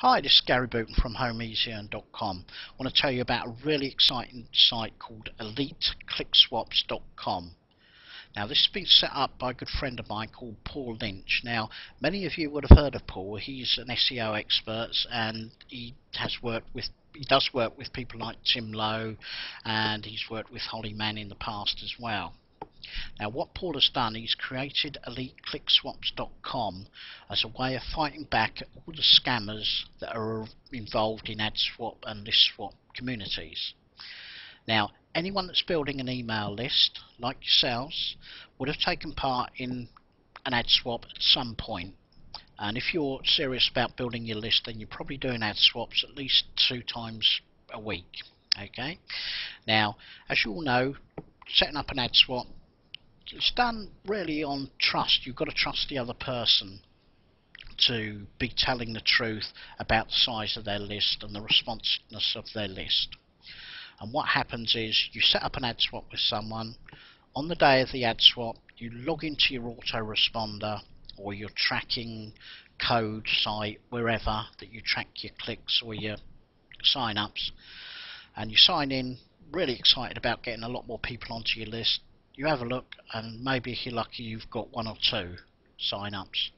Hi, this is Gary Booton from HomeEasyEarn.com. I want to tell you about a really exciting site called EliteClickSwaps.com. Now, this has been set up by a good friend of mine called Paul Lynch. Now, many of you would have heard of Paul. He's an SEO expert, and he does work with people like Tim Lowe, and he's worked with Holly Mann in the past as well. Now, what Paul has done, he's created EliteClickSwaps.com as a way of fighting back at all the scammers that are involved in AdSwap and ListSwap communities. Now, anyone that's building an email list, like yourselves, would have taken part in an AdSwap at some point. And if you're serious about building your list, then you're probably doing AdSwaps at least 2 times a week. Okay. Now, as you all know, setting up an AdSwap, it's done really on trust. You've got to trust the other person to be telling the truth about the size of their list and the responsiveness of their list. And what happens is you set up an AdSwap with someone. On the day of the AdSwap, you log into your autoresponder or your tracking code site, wherever that you track your clicks or your sign-ups, and you sign in, really excited about getting a lot more people onto your list. You have a look, and maybe if you're lucky you've got 1 or 2 sign-ups,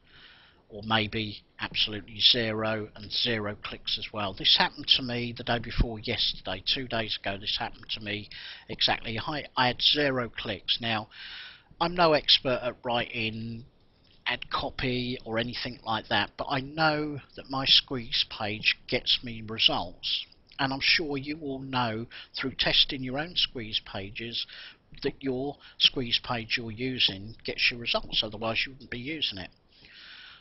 or maybe absolutely 0 and 0 clicks as well. This happened to me the day before yesterday, 2 days ago. This happened to me exactly. I had 0 clicks. Now, I'm no expert at writing ad copy or anything like that, but I know that my squeeze page gets me results, and I'm sure you all know through testing your own squeeze pages that your squeeze page you're using gets your results, otherwise you wouldn't be using it.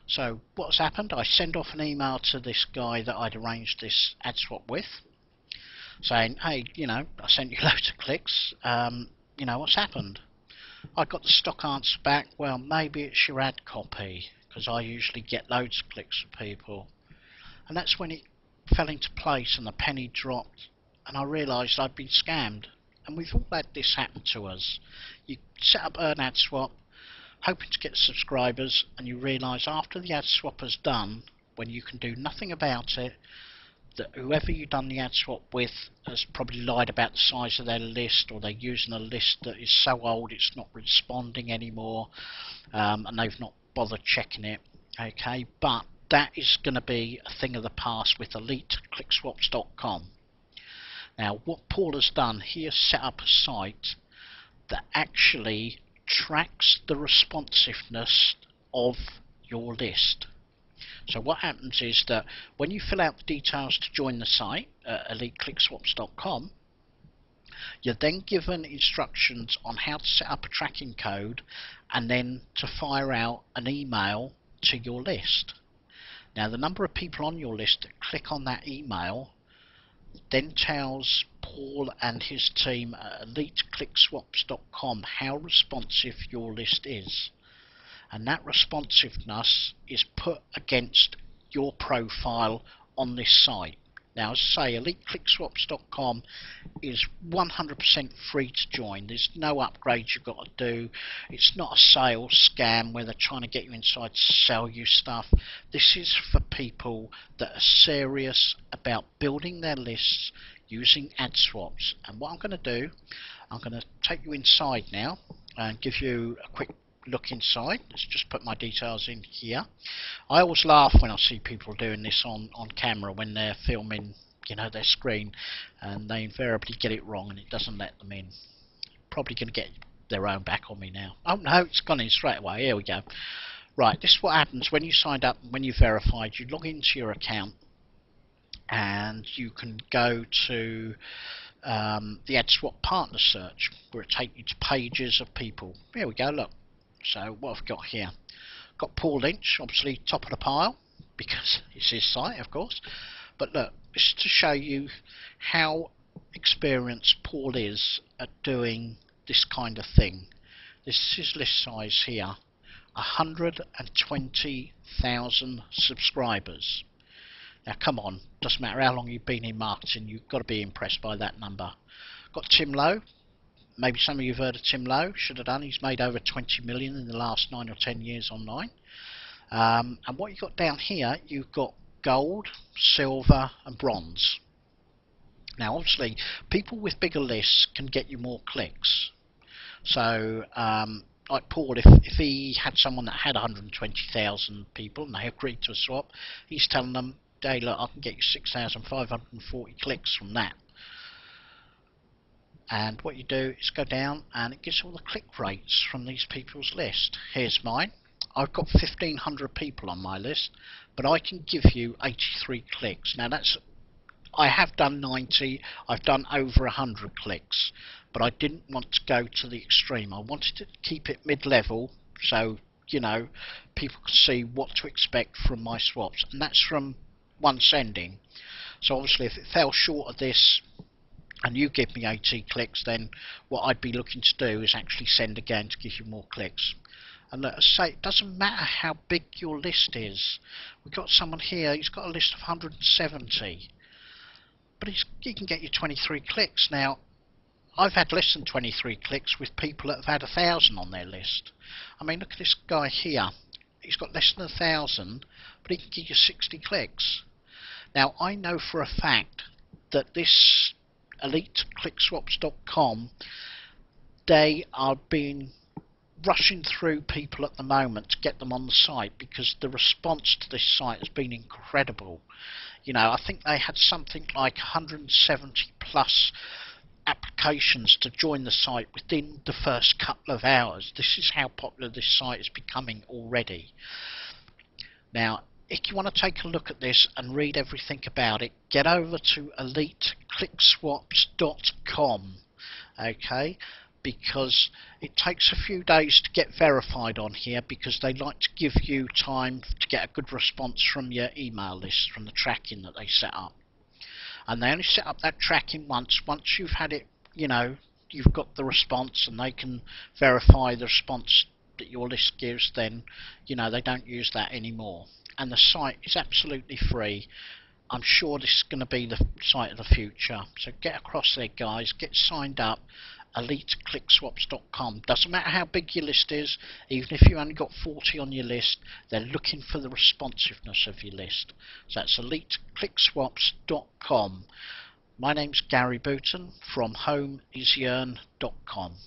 So what's happened, I send off an email to this guy that I'd arranged this AdSwap with, saying, hey, I sent you loads of clicks, what's happened? I got the stock answer back, well, maybe it's your ad copy, because I usually get loads of clicks from people. And that's when it fell into place and the penny dropped, and I realised I'd been scammed. And we've all had this happen to us. You set up an AdSwap, hoping to get subscribers, and you realise after the AdSwap is done, when you can do nothing about it, that whoever you've done the AdSwap with has probably lied about the size of their list, or they're using a list that is so old it's not responding anymore, and they've not bothered checking it. Okay, but that is going to be a thing of the past with EliteClickSwaps.com. Now, what Paul has done, he has set up a site that actually tracks the responsiveness of your list. So what happens is that when you fill out the details to join the site at EliteClickSwaps.com, you're then given instructions on how to set up a tracking code and then to fire out an email to your list. Now, the number of people on your list that click on that email then tells Paul and his team at EliteClickSwaps.com how responsive your list is. And that responsiveness is put against your profile on this site. Now, as I say, EliteClickSwaps.com is 100% free to join. There's no upgrades you've got to do. It's not a sales scam where they're trying to get you inside to sell you stuff. This is for people that are serious about building their lists using AdSwaps. And what I'm going to do, I'm going to take you inside now and give you a quick look inside. Let's just put my details in here. I always laugh when I see people doing this on camera when they're filming their screen, and they invariably get it wrong and it doesn't let them in. Probably going to get their own back on me now. Oh no, it's gone in straight away. Here we go. Right, this is what happens when you signed up, when you verified. You log into your account and you can go to the AdSwap partner search, where it takes you to pages of people. Here we go, look. So what I've got here, got Paul Lynch, obviously top of the pile, because it's his site, of course. But look, this is to show you how experienced Paul is at doing this kind of thing. This is his list size here, 120,000 subscribers. Now come on, doesn't matter how long you've been in marketing, you've got to be impressed by that number. Got Tim Lowe. Maybe some of you have heard of Tim Lowe. Should have done. He's made over 20 million in the last 9 or 10 years online. And what you've got down here, you've got gold, silver and bronze. Now obviously people with bigger lists can get you more clicks. So like Paul, if he had someone that had 120,000 people and they agreed to a swap, he's telling them, hey look, I can get you 6,540 clicks from that. And what you do is go down and it gives all the click rates from these people's list. Here's mine. I've got 1,500 people on my list, but I can give you 83 clicks. Now that's, I have done 90, I've done over 100 clicks, but I didn't want to go to the extreme. I wanted to keep it mid-level, so you know people could see what to expect from my swaps, and that's from one sending. So obviously if it fell short of this and you give me 80 clicks, then what I'd be looking to do is actually send again to give you more clicks. And let us say, it doesn't matter how big your list is. We've got someone here, he's got a list of 170, but he can get you 23 clicks. Now I've had less than 23 clicks with people that have had 1,000 on their list. I mean, look at this guy here, he's got less than 1,000, but he can give you 60 clicks. Now I know for a fact that this EliteClickSwaps.com, they are rushing through people at the moment to get them on the site, because the response to this site has been incredible. You know, I think they had something like 170 plus applications to join the site within the first couple of hours. This is how popular this site is becoming already. Now if you want to take a look at this and read everything about it, get over to EliteClickSwaps.com, okay, because it takes a few days to get verified on here, because they like to give you time to get a good response from your email list, from the tracking that they set up. And they only set up that tracking once you've had it, you know, you've got the response and they can verify the response that your list gives, then you know they don't use that anymore. And the site is absolutely free. I'm sure this is going to be the site of the future, so get across there guys, get signed up. EliteClickSwaps.com. Doesn't matter how big your list is, even if you only got 40 on your list, they're looking for the responsiveness of your list. So that's EliteClickSwaps.com. My name's Gary Booton from HomeIsYearn.com.